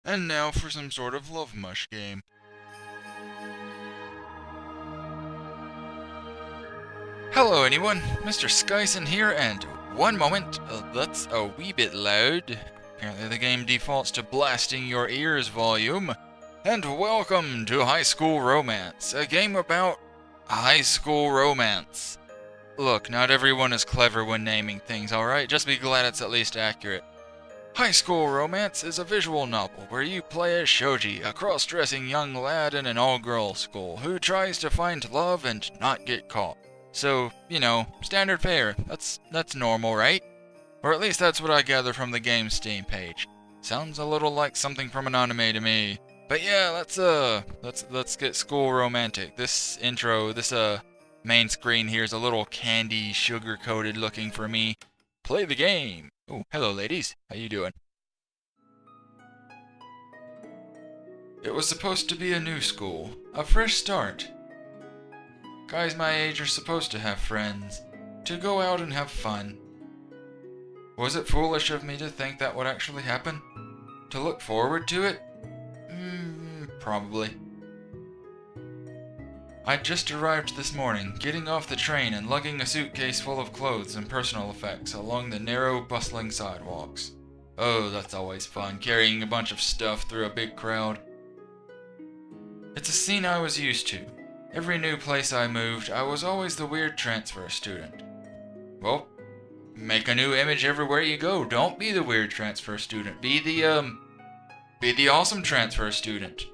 And now for some sort of love mush game. Hello anyone, Mr. Skyson here, and one moment, that's a wee bit loud. Apparently the game defaults to blasting your ears volume. And welcome to High School Romance, a game about high school romance. Look, not everyone is clever when naming things, alright? Just be glad it's at least accurate. High School Romance is a visual novel where you play as Shoji, a cross-dressing young lad in an all-girls school who tries to find love and not get caught. So, you know, standard fare. That's normal, right? Or at least that's what I gather from the game's Steam page. Sounds a little like something from an anime to me. But yeah, let's get school romantic. This intro, this main screen here is a little candy sugar-coated looking for me. Play the game. Oh, hello ladies. How you doing? It was supposed to be a new school, a fresh start. Guys my age are supposed to have friends, to go out and have fun. Was it foolish of me to think that would actually happen? To look forward to it? Probably. I'd just arrived this morning, getting off the train and lugging a suitcase full of clothes and personal effects along the narrow, bustling sidewalks. Oh, that's always fun, carrying a bunch of stuff through a big crowd. It's a scene I was used to. Every new place I moved, I was always the weird transfer student. Well, make a new image everywhere you go. Don't be the weird transfer student. Be the awesome transfer student.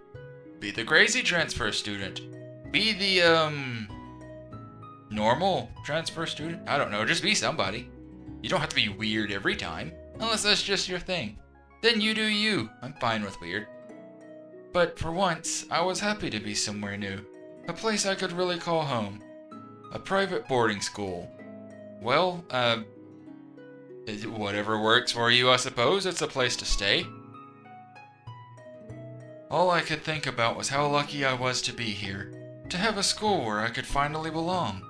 Be the crazy transfer student. Be the, normal transfer student? I don't know, just be somebody. You don't have to be weird every time, unless that's just your thing. Then you do you. I'm fine with weird. But for once, I was happy to be somewhere new. A place I could really call home. A private boarding school. Well, whatever works for you, I suppose. It's a place to stay. All I could think about was how lucky I was to be here. To have a school where I could finally belong.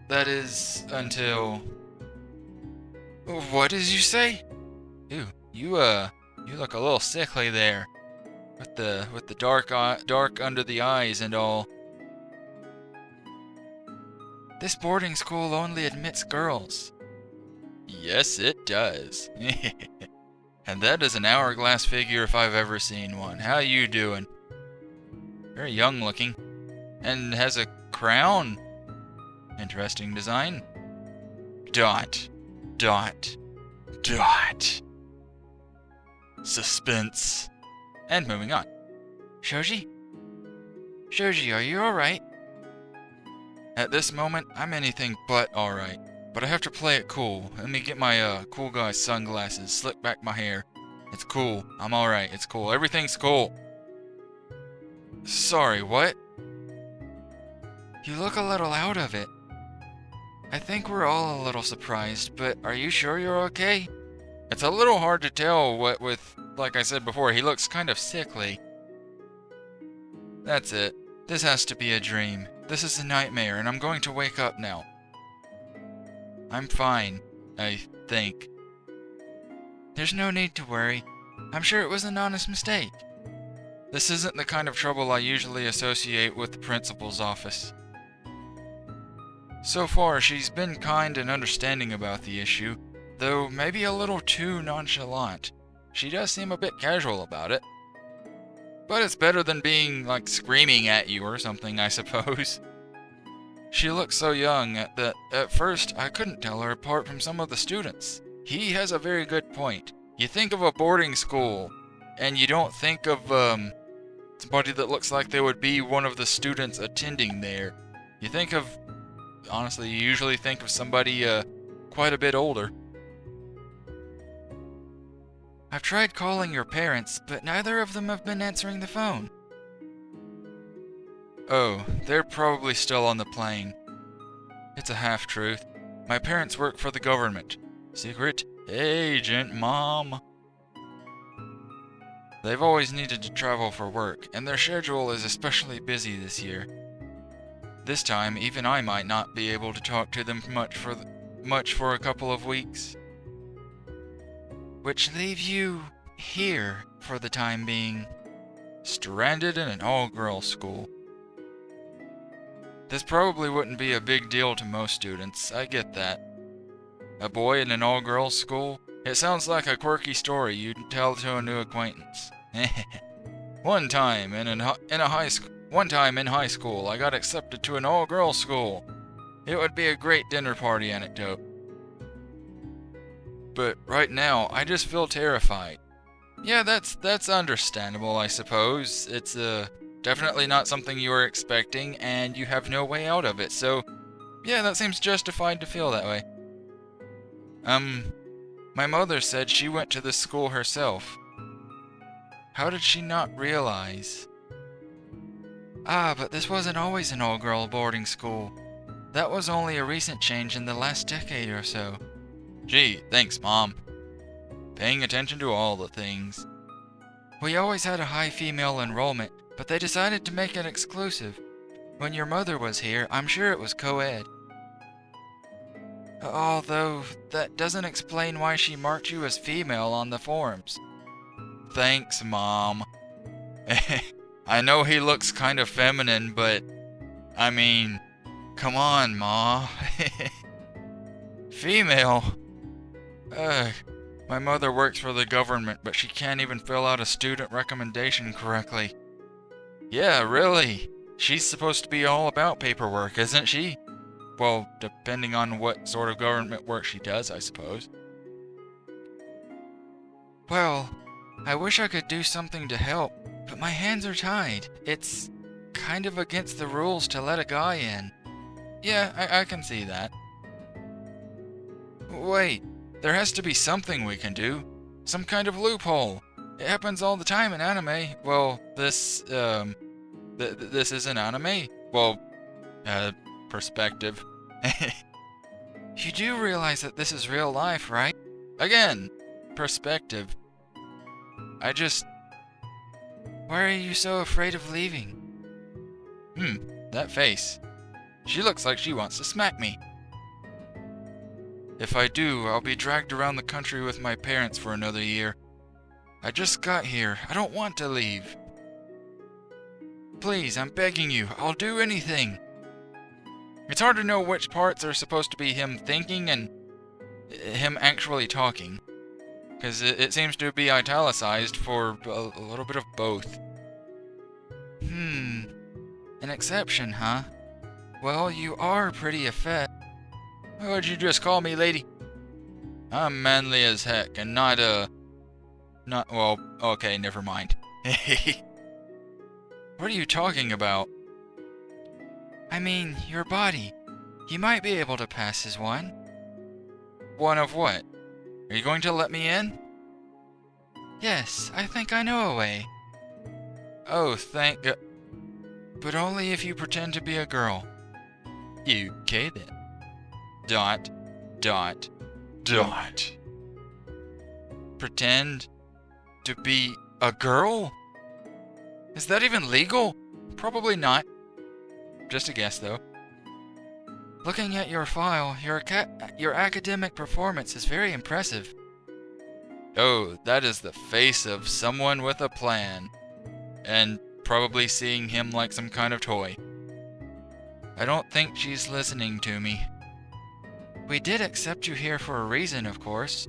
That is, until... What did you say? Ew, you look a little sickly there. With the dark under the eyes and all. This boarding school only admits girls. Yes, it does. And that is an hourglass figure if I've ever seen one. How you doing? Very young looking. And has a crown. Interesting design. Dot. Suspense. And moving on. Shoji? Shoji, are you alright? At this moment, I'm anything but alright. But I have to play it cool. Let me get my cool guy sunglasses, slick back my hair. It's cool. I'm alright. It's cool. Everything's cool. Sorry, what? You look a little out of it. I think we're all a little surprised, but are you sure you're okay? It's a little hard to tell what with, like I said before, he looks kind of sickly. That's it. This has to be a dream. This is a nightmare, and I'm going to wake up now. I'm fine, I think. There's no need to worry. I'm sure it was an honest mistake. This isn't the kind of trouble I usually associate with the principal's office. So far, she's been kind and understanding about the issue, though maybe a little too nonchalant. She does seem a bit casual about it. But it's better than being, like, screaming at you or something, I suppose. She looks so young that at first I couldn't tell her apart from some of the students. He has a very good point. You think of a boarding school, and you don't think of, somebody that looks like they would be one of the students attending there. You think of, honestly, you usually think of somebody, quite a bit older. I've tried calling your parents, but neither of them have been answering the phone. Oh, they're probably still on the plane. It's a half-truth. My parents work for the government. Secret agent, Mom. They've always needed to travel for work, and their schedule is especially busy this year. This time, even I might not be able to talk to them much for a couple of weeks. Which leaves you here for the time being. Stranded in an all-girls school. This probably wouldn't be a big deal to most students, I get that. A boy in an all-girls school? It sounds like a quirky story you'd tell to a new acquaintance. One time in high school, I got accepted to an all-girls school. It would be a great dinner party anecdote. But right now, I just feel terrified. Yeah, that's understandable, I suppose. It's definitely not something you were expecting, and you have no way out of it, so yeah, that seems justified to feel that way. My mother said she went to this school herself. How did she not realize? But this wasn't always an all-girl boarding school. That was only a recent change in the last decade or so. Gee, thanks, Mom. Paying attention to all the things. We always had a high female enrollment, but they decided to make it exclusive. When your mother was here, I'm sure it was co-ed. Although, that doesn't explain why she marked you as female on the forms. Thanks, Mom. I know he looks kind of feminine, but I mean, come on, Ma. Female? Ugh. My mother works for the government, but she can't even fill out a student recommendation correctly. Yeah, really? She's supposed to be all about paperwork, isn't she? Well, depending on what sort of government work she does, I suppose. Well, I wish I could do something to help, but my hands are tied. It's kind of against the rules to let a guy in. Yeah, I can see that. Wait. There has to be something we can do. Some kind of loophole. It happens all the time in anime. Well, this isn't anime. Well, perspective. You do realize that this is real life, right? Again, perspective. Why are you so afraid of leaving? That face. She looks like she wants to smack me. If I do, I'll be dragged around the country with my parents for another year. I just got here. I don't want to leave. Please, I'm begging you. I'll do anything. It's hard to know which parts are supposed to be him thinking and him actually talking, because it seems to be italicized for a little bit of both. An exception, huh? Well, you are pretty effete. What would you just call me, lady? I'm manly as heck, and well, okay, never mind. What are you talking about? I mean, your body. You might be able to pass as one. One of what? Are you going to let me in? Yes, I think I know a way. Oh, thank God. But only if you pretend to be a girl. Okay then. ... Pretend to be a girl? Is that even legal? Probably not. Just a guess, though. Looking at your file, your academic performance is very impressive. Oh, that is the face of someone with a plan. And probably seeing him like some kind of toy. I don't think she's listening to me. We did accept you here for a reason, of course.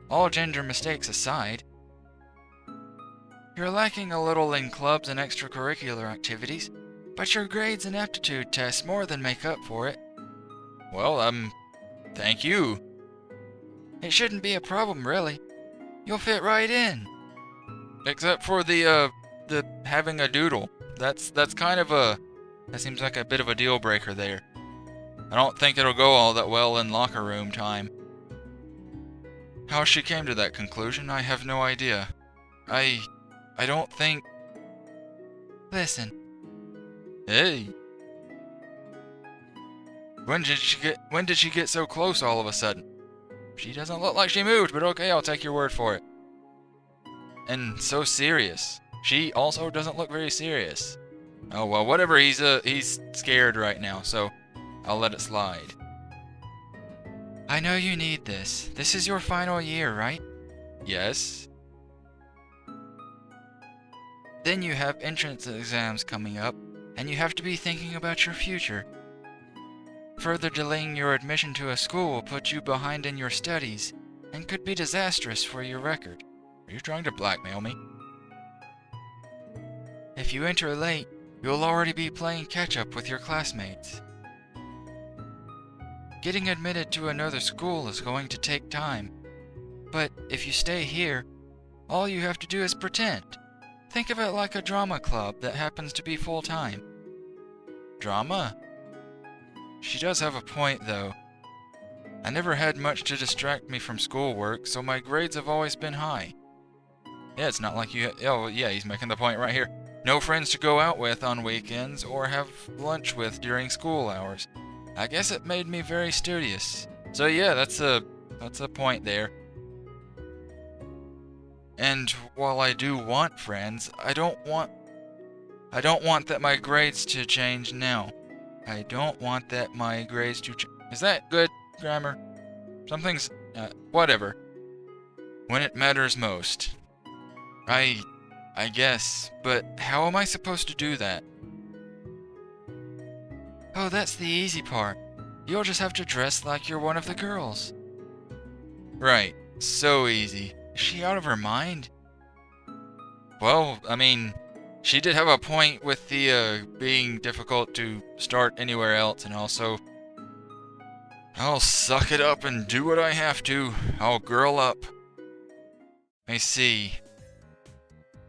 All gender mistakes aside. You're lacking a little in clubs and extracurricular activities, but your grades and aptitude tests more than make up for it. Well, thank you. It shouldn't be a problem, really. You'll fit right in. Except for the having a doodle. That's kind of that seems like a bit of a deal breaker there. I don't think it'll go all that well in locker room time. How she came to that conclusion, I have no idea. I don't think... Listen. Hey. When did she get so close all of a sudden? She doesn't look like she moved, but okay, I'll take your word for it. And so serious. She also doesn't look very serious. Oh well, whatever, he's scared right now, so I'll let it slide. I know you need this. This is your final year, right? Yes. then you have entrance exams coming up, and you have to be thinking about your future. Further delaying your admission to a school will put you behind in your studies, and could be disastrous for your record. Are you trying to blackmail me? If you enter late, you'll already be playing catch-up with your classmates. Getting admitted to another school is going to take time, but if you stay here, all you have to do is pretend. Think of it like a drama club that happens to be full-time. Drama? She does have a point, though. I never had much to distract me from schoolwork, so my grades have always been high. Yeah, it's not like you... Oh, yeah, he's making the point right here. No friends to go out with on weekends or have lunch with during school hours. I guess it made me very studious. So yeah, that's a point there. And while I do want friends, I don't want that my grades to change now. I don't want that my grades to change. Is that good grammar? Something's whatever. When it matters most. I guess, but how am I supposed to do that? Oh, that's the easy part. You'll just have to dress like you're one of the girls. Right, so easy. Is she out of her mind? Well, I mean, she did have a point with the being difficult to start anywhere else, and also, I'll suck it up and do what I have to. I'll girl up. I see.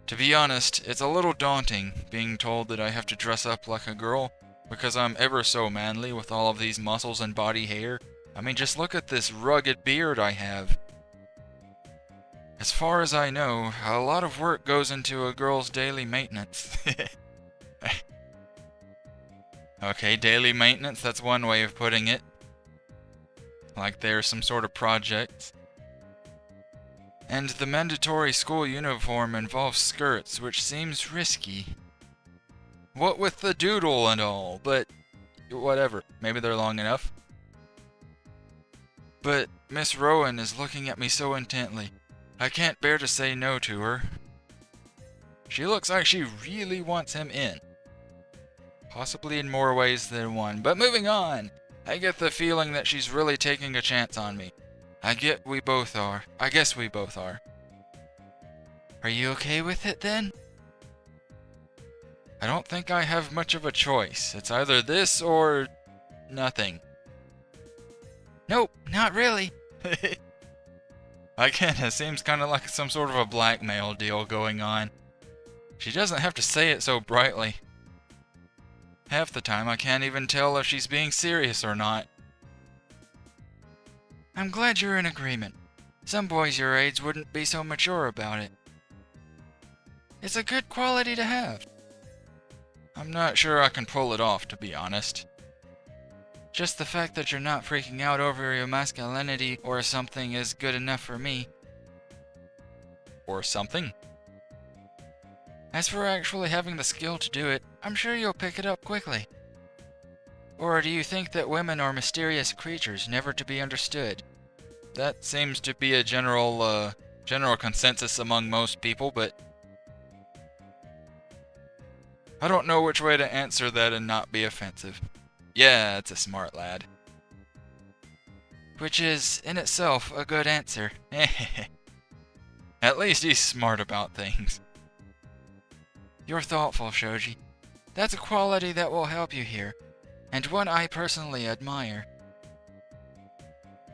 To be honest, it's a little daunting being told that I have to dress up like a girl, because I'm ever so manly with all of these muscles and body hair. I mean, just look at this rugged beard I have. As far as I know, a lot of work goes into a girl's daily maintenance. Okay, daily maintenance, that's one way of putting it. Like there's some sort of project. And the mandatory school uniform involves skirts, which seems risky. What with the doodle and all, but whatever, maybe they're long enough. But Miss Rowan is looking at me so intently. I can't bear to say no to her. She looks like she really wants him in. Possibly in more ways than one, but moving on! I get the feeling that she's really taking a chance on me. I guess we both are. Are you okay with it then? I don't think I have much of a choice. It's either this or nothing. Nope, not really. Again, it seems kind of like some sort of a blackmail deal going on. She doesn't have to say it so brightly. Half the time I can't even tell if she's being serious or not. I'm glad you're in agreement. Some boys your age wouldn't be so mature about it. It's a good quality to have. I'm not sure I can pull it off, to be honest. Just the fact that you're not freaking out over your masculinity or something is good enough for me. Or something? As for actually having the skill to do it, I'm sure you'll pick it up quickly. Or do you think that women are mysterious creatures, never to be understood? That seems to be a general consensus among most people, but I don't know which way to answer that and not be offensive. Yeah, it's a smart lad. Which is, in itself, a good answer. At least he's smart about things. You're thoughtful, Shoji. That's a quality that will help you here, and one I personally admire.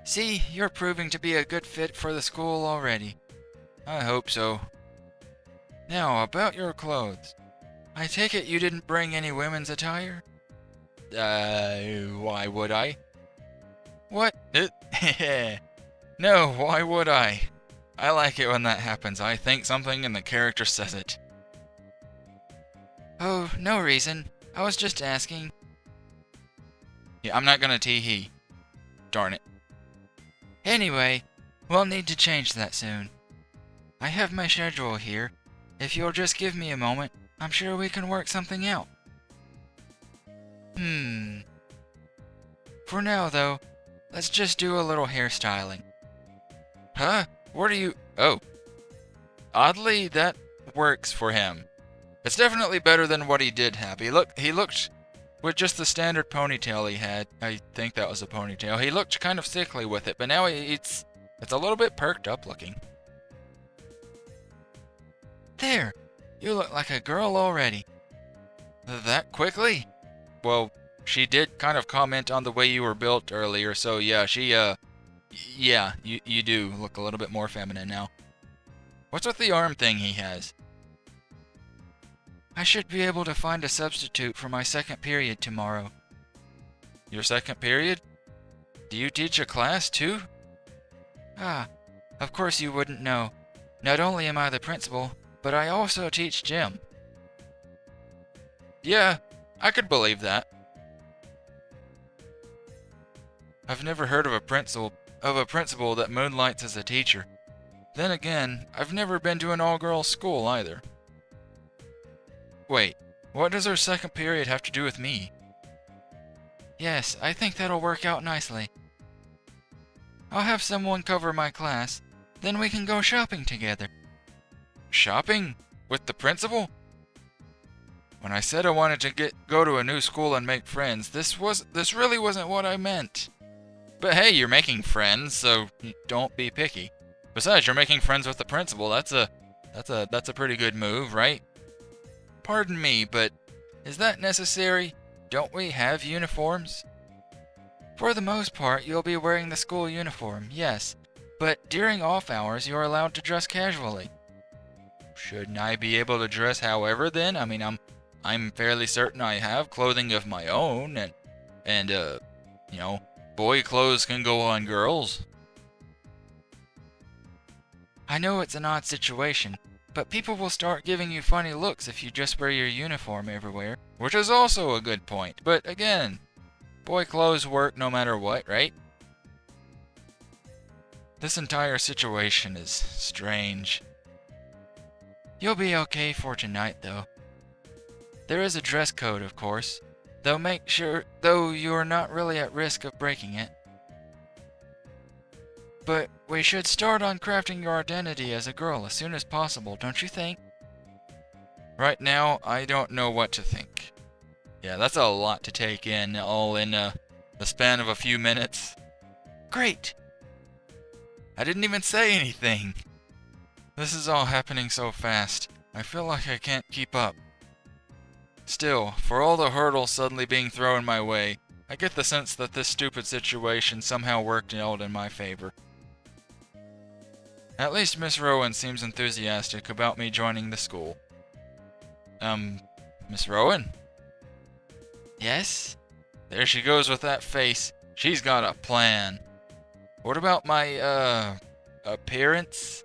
See, you're proving to be a good fit for the school already. I hope so. Now, about your clothes. I take it you didn't bring any women's attire? Why would I? What? No, why would I? I like it when that happens. I think something and the character says it. Oh, no reason. I was just asking. Yeah, I'm not gonna tee-hee. Darn it. Anyway, we'll need to change that soon. I have my schedule here. If you'll just give me a moment, I'm sure we can work something out. For now, though, let's just do a little hairstyling. Huh? What are you... Oh. Oddly, that works for him. It's definitely better than what he did have. He looked with just the standard ponytail he had. I think that was a ponytail. He looked kind of sickly with it, but now it's a little bit perked up looking. There, you look like a girl already. That quickly? Well, she did kind of comment on the way you were built earlier, so yeah, yeah, you do look a little bit more feminine now. What's with the arm thing he has? I should be able to find a substitute for my second period tomorrow. Your second period? Do you teach a class too? Ah, of course you wouldn't know. Not only am I the principal, but I also teach gym. Yeah, I could believe that. I've never heard of a principal that moonlights as a teacher. Then again, I've never been to an all-girls school either. Wait, what does our second period have to do with me? Yes, I think that'll work out nicely. I'll have someone cover my class, then we can go shopping together. Shopping? With the principal? When I said I wanted to go to a new school and make friends, this really wasn't what I meant. But hey, you're making friends, so don't be picky. Besides, you're making friends with the principal. That's a pretty good move, right? Pardon me, but is that necessary? Don't we have uniforms? For the most part, you'll be wearing the school uniform, yes. But during off hours, you're allowed to dress casually. Shouldn't I be able to dress however then? I mean, I'm fairly certain I have clothing of my own, and you know, boy clothes can go on girls. I know it's an odd situation, but people will start giving you funny looks if you just wear your uniform everywhere. Which is also a good point, but again, boy clothes work no matter what, right? This entire situation is strange. You'll be okay for tonight, though. There is a dress code, of course, though you're not really at risk of breaking it. But we should start on crafting your identity as a girl as soon as possible, don't you think? Right now, I don't know what to think. Yeah, that's a lot to take in, all in the span of a few minutes. Great! I didn't even say anything! This is all happening so fast, I feel like I can't keep up. Still, for all the hurdles suddenly being thrown my way, I get the sense that this stupid situation somehow worked out in my favor. At least Miss Rowan seems enthusiastic about me joining the school. Miss Rowan? Yes? There she goes with that face. She's got a plan. What about my, appearance?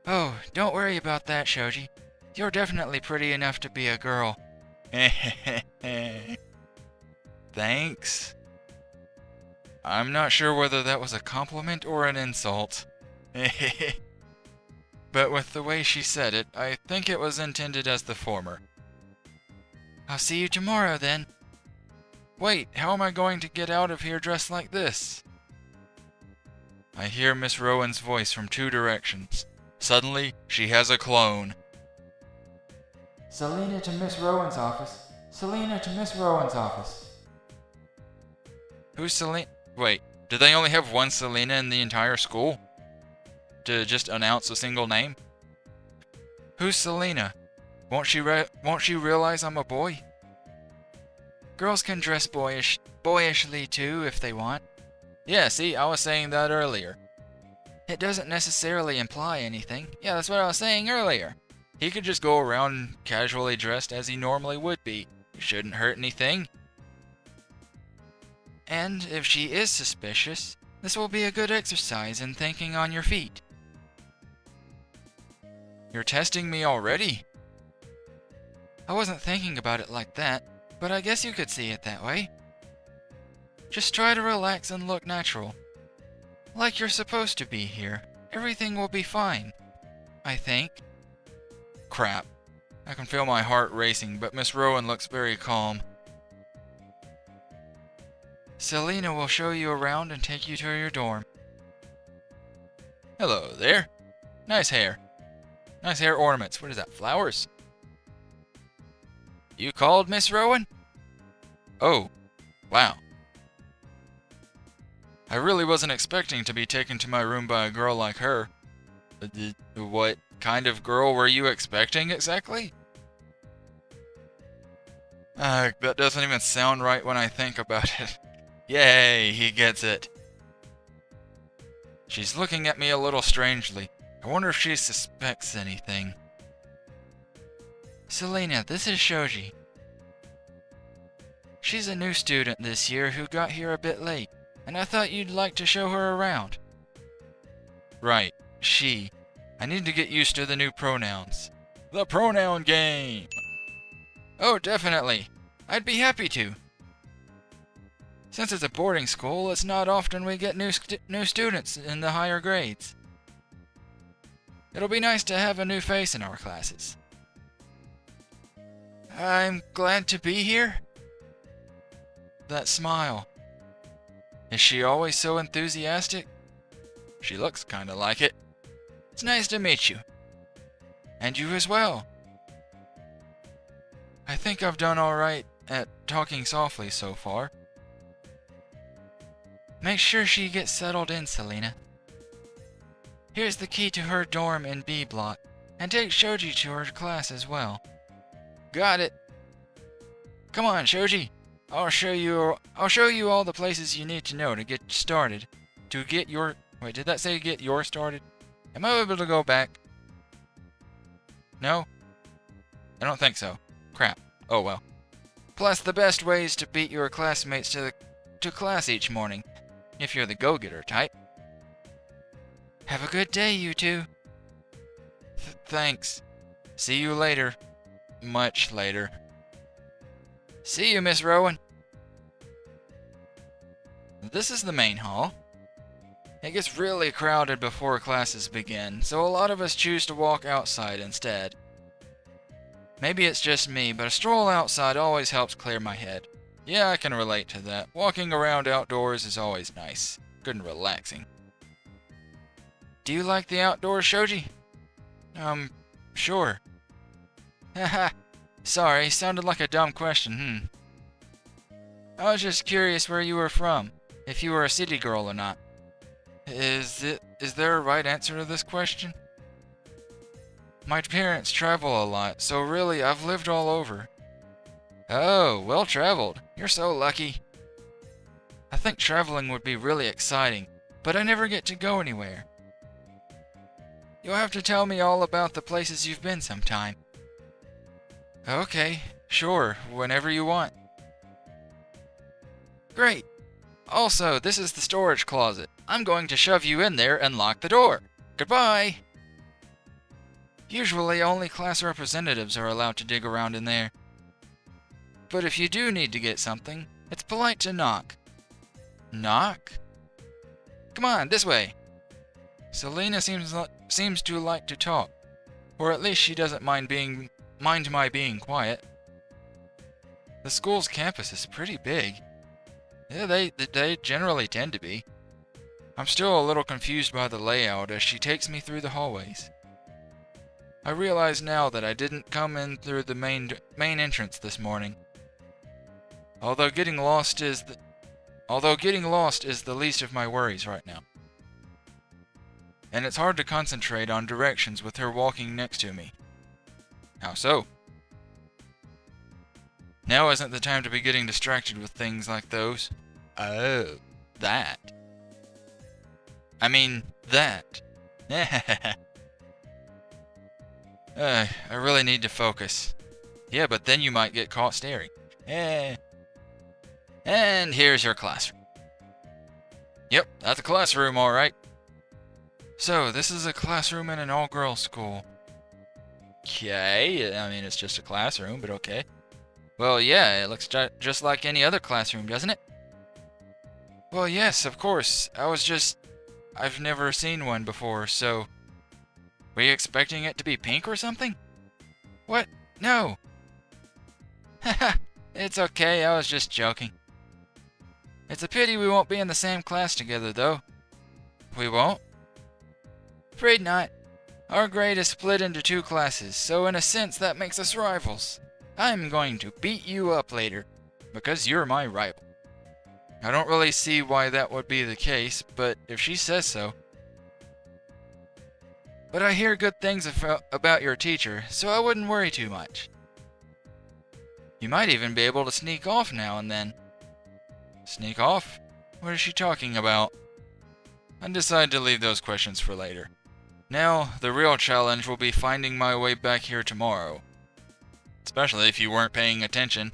Oh, don't worry about that, Shoji. You're definitely pretty enough to be a girl. Thanks. I'm not sure whether that was a compliment or an insult. But with the way she said it, I think it was intended as the former. I'll see you tomorrow, then. Wait, how am I going to get out of here dressed like this? I hear Miss Rowan's voice from two directions. Suddenly, she has a clone. Selena to Miss Rowan's office. Selena to Miss Rowan's office. Who's Selena? Wait, do they only have one Selena in the entire school? To just announce a single name? Who's Selena? Won't she realize I'm a boy? Girls can dress boyishly too if they want. Yeah, see, I was saying that earlier. It doesn't necessarily imply anything. Yeah, that's what I was saying earlier. He could just go around casually dressed as he normally would be. It shouldn't hurt anything. And if she is suspicious, this will be a good exercise in thinking on your feet. You're testing me already? I wasn't thinking about it like that, but I guess you could see it that way. Just try to relax and look natural. Like you're supposed to be here. Everything will be fine. I think. Crap. I can feel my heart racing, but Miss Rowan looks very calm. Selena will show you around and take you to your dorm. Hello there. Nice hair. Nice hair ornaments. What is that, flowers? You called, Miss Rowan? Oh, wow. I really wasn't expecting to be taken to my room by a girl like her. What kind of girl were you expecting exactly? That doesn't even sound right when I think about it. Yay, he gets it. She's looking at me a little strangely. I wonder if she suspects anything. Selena, this is Shoji. She's a new student this year who got here a bit late, and I thought you'd like to show her around. Right, she. I need to get used to the new pronouns. The pronoun game! Oh, definitely. I'd be happy to. Since it's a boarding school, it's not often we get new students in the higher grades. It'll be nice to have a new face in our classes. I'm glad to be here. That smile. Is she always so enthusiastic? She looks kinda like it. It's nice to meet you. And you as well. I think I've done alright at talking softly so far. Make sure she gets settled in, Selena. Here's the key to her dorm in B block, and take Shoji to her class as well. Got it. Come on, Shoji. I'll show you all the places you need to know to get started. Wait, did that say get your started? Am I able to go back? No? I don't think so. Crap. Oh well. Plus the best ways to beat your classmates to class each morning, if you're the go-getter type. Have a good day, you two. Thanks. See you later. Much later. See you, Miss Rowan. This is the main hall. It gets really crowded before classes begin, so a lot of us choose to walk outside instead. Maybe it's just me, but a stroll outside always helps clear my head. Yeah, I can relate to that. Walking around outdoors is always nice. Good and relaxing. Do you like the outdoors, Shoji? Sure. Haha. Sorry, sounded like a dumb question, I was just curious where you were from, if you were a city girl or not. Is there a right answer to this question? My parents travel a lot, so really I've lived all over. Oh, well traveled. You're so lucky. I think traveling would be really exciting, but I never get to go anywhere. You'll have to tell me all about the places you've been sometime. Okay, sure, whenever you want. Great. Also, this is the storage closet. I'm going to shove you in there and lock the door. Goodbye! Usually, only class representatives are allowed to dig around in there. But if you do need to get something, it's polite to knock. Knock? Come on, this way! Selena seems to like to talk. Or at least she doesn't mind my being quiet. The school's campus is pretty big. Yeah, they generally tend to be. I'm still a little confused by the layout as she takes me through the hallways. I realize now that I didn't come in through the main entrance this morning. Although getting lost is the least of my worries right now. And it's hard to concentrate on directions with her walking next to me. How so? Now isn't the time to be getting distracted with things like those. Oh, that. I mean, that. I really need to focus. Yeah, but then you might get caught staring. And here's your classroom. Yep, that's a classroom, alright. So, this is a classroom in an all-girls school. Okay, I mean, it's just a classroom, but okay. Well, yeah, it looks just like any other classroom, doesn't it? Well, yes, of course. I've never seen one before, so... Were you expecting it to be pink or something? What? No! Haha, it's okay, I was just joking. It's a pity we won't be in the same class together, though. We won't? Afraid not. Our grade is split into 2 classes, so in a sense that makes us rivals. I'm going to beat you up later, because you're my rival. I don't really see why that would be the case, but if she says so. But I hear good things about your teacher, so I wouldn't worry too much. You might even be able to sneak off now and then. Sneak off? What is she talking about? I decided to leave those questions for later. Now, the real challenge will be finding my way back here tomorrow. Especially if you weren't paying attention.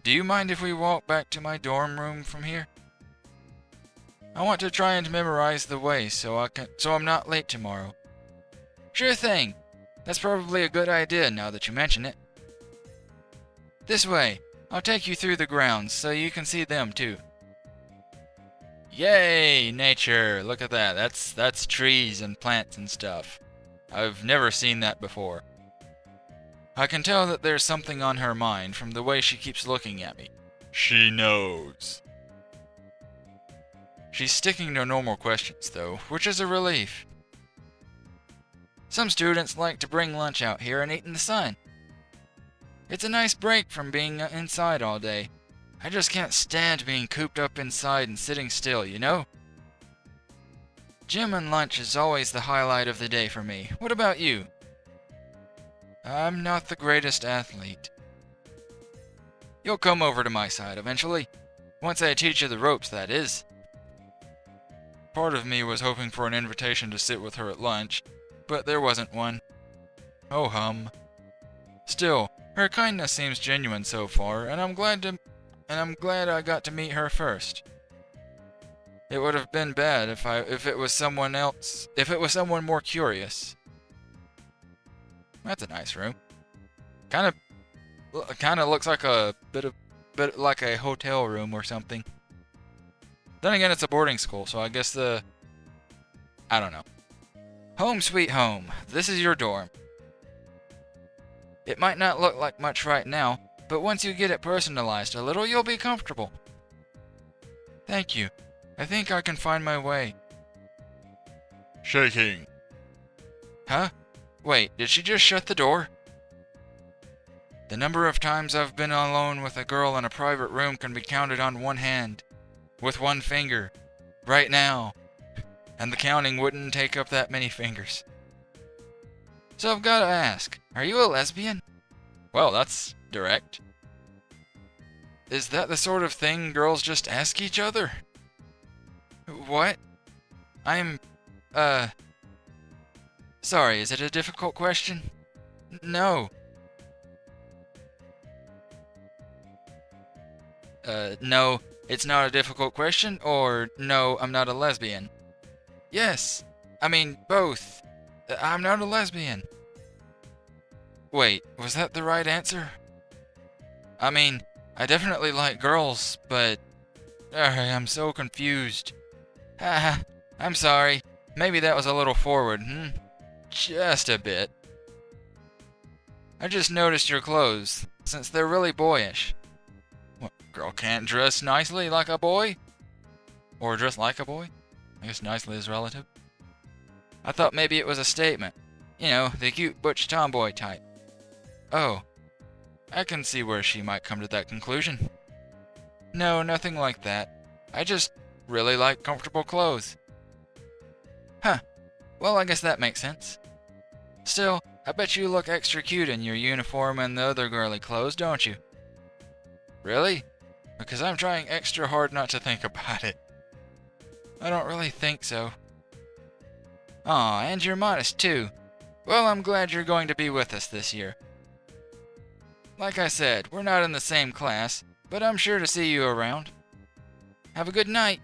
Do you mind if we walk back to my dorm room from here? I want to try and memorize the way so I'm not late tomorrow. Sure thing. That's probably a good idea now that you mention it. This way. I'll take you through the grounds so you can see them too. Yay, nature. Look at that. That's trees and plants and stuff. I've never seen that before. I can tell that there's something on her mind from the way she keeps looking at me. She knows. She's sticking to normal questions, though, which is a relief. Some students like to bring lunch out here and eat in the sun. It's a nice break from being inside all day. I just can't stand being cooped up inside and sitting still, you know? Gym and lunch is always the highlight of the day for me. What about you? I'm not the greatest athlete. You'll come over to my side eventually. Once I teach you the ropes, that is. Part of me was hoping for an invitation to sit with her at lunch, but there wasn't one. Oh hum. Still, her kindness seems genuine so far, and I'm glad I got to meet her first. It would have been bad if it was someone more curious. That's a nice room. Kind of looks like a bit like a hotel room or something. Then again, it's a boarding school, so I guess I don't know. Home sweet home. This is your dorm. It might not look like much right now, but once you get it personalized a little, you'll be comfortable. Thank you. I think I can find my way. Shaking. Huh? Wait, did she just shut the door? The number of times I've been alone with a girl in a private room can be counted on one hand. With one finger. Right now. And the counting wouldn't take up that many fingers. So I've got to ask, are you a lesbian? Well, that's direct. Is that the sort of thing girls just ask each other? What? Sorry, is it a difficult question? No. No, it's not a difficult question, or no, I'm not a lesbian. Yes, I mean, both. I'm not a lesbian. Wait, was that the right answer? I mean, I definitely like girls, but... I'm so confused. Haha, I'm sorry. Maybe that was a little forward, Just a bit. I just noticed your clothes, since they're really boyish. What, girl can't dress nicely like a boy? Or dress like a boy? I guess nicely is relative. I thought maybe it was a statement. You know, the cute butch tomboy type. Oh, I can see where she might come to that conclusion. No, nothing like that. I just really like comfortable clothes. Huh. Well, I guess that makes sense. Still, I bet you look extra cute in your uniform and the other girly clothes, don't you? Really? Because I'm trying extra hard not to think about it. I don't really think so. Aw, and you're modest too. Well, I'm glad you're going to be with us this year. Like I said, we're not in the same class, but I'm sure to see you around. Have a good night.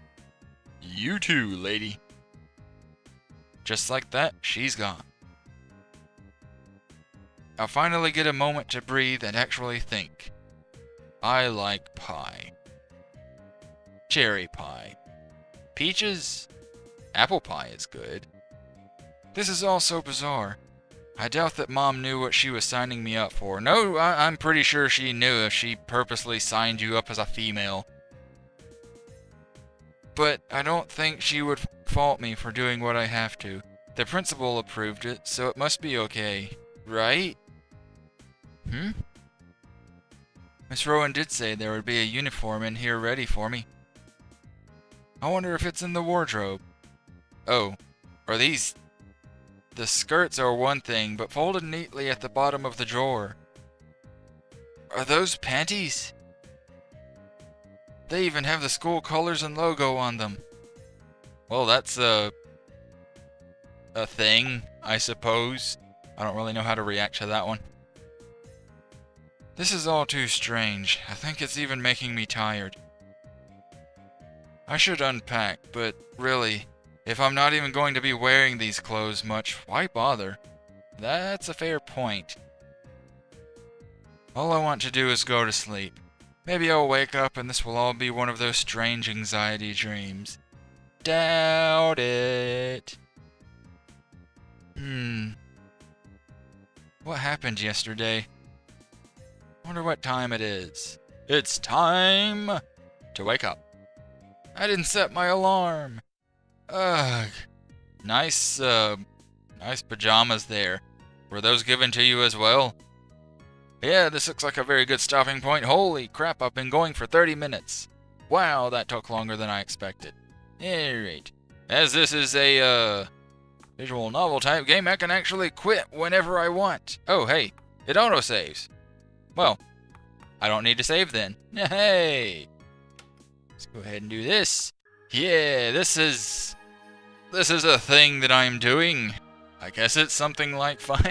You too, lady. Just like that, she's gone. I'll finally get a moment to breathe and actually think. I like pie. Cherry pie. Peaches? Apple pie is good. This is all so bizarre. I doubt that Mom knew what she was signing me up for. No, I'm pretty sure she knew if she purposely signed you up as a female. But I don't think she would fault me for doing what I have to. The principal approved it, so it must be okay, right? Mm-hmm. Miss Rowan did say there would be a uniform in here ready for me. I wonder if it's in the wardrobe. Oh, are these... The skirts are one thing, but folded neatly at the bottom of the drawer. Are those panties? They even have the school colors and logo on them. Well, that's a thing, I suppose. I don't really know how to react to that one. This is all too strange. I think it's even making me tired. I should unpack, but really, if I'm not even going to be wearing these clothes much, why bother? That's a fair point. All I want to do is go to sleep. Maybe I'll wake up and this will all be one of those strange anxiety dreams. Doubt it. What happened yesterday? Wonder what time it is. It's time to wake up. I didn't set my alarm. Ugh. Nice pajamas there. Were those given to you as well? Yeah, this looks like a very good stopping point. Holy crap, I've been going for 30 minutes. Wow, that took longer than I expected. Alright. As this is a, visual novel type game, I can actually quit whenever I want. Oh, hey, it autosaves. Well, I don't need to save then. Hey! Let's go ahead and do this. Yeah, this is a thing that I'm doing. I guess it's something like fun.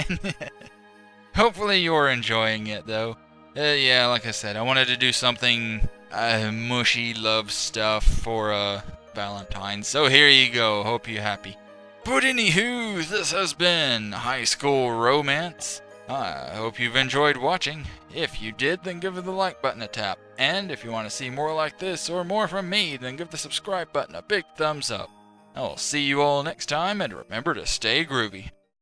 Hopefully you're enjoying it, though. Yeah, like I said, I wanted to do something mushy love stuff for Valentine. So here you go. Hope you're happy. But anywho, this has been High School Romance. I hope you've enjoyed watching. If you did, then give the like button a tap. And if you want to see more like this or more from me, then give the subscribe button a big thumbs up. I will see you all next time, and remember to stay groovy.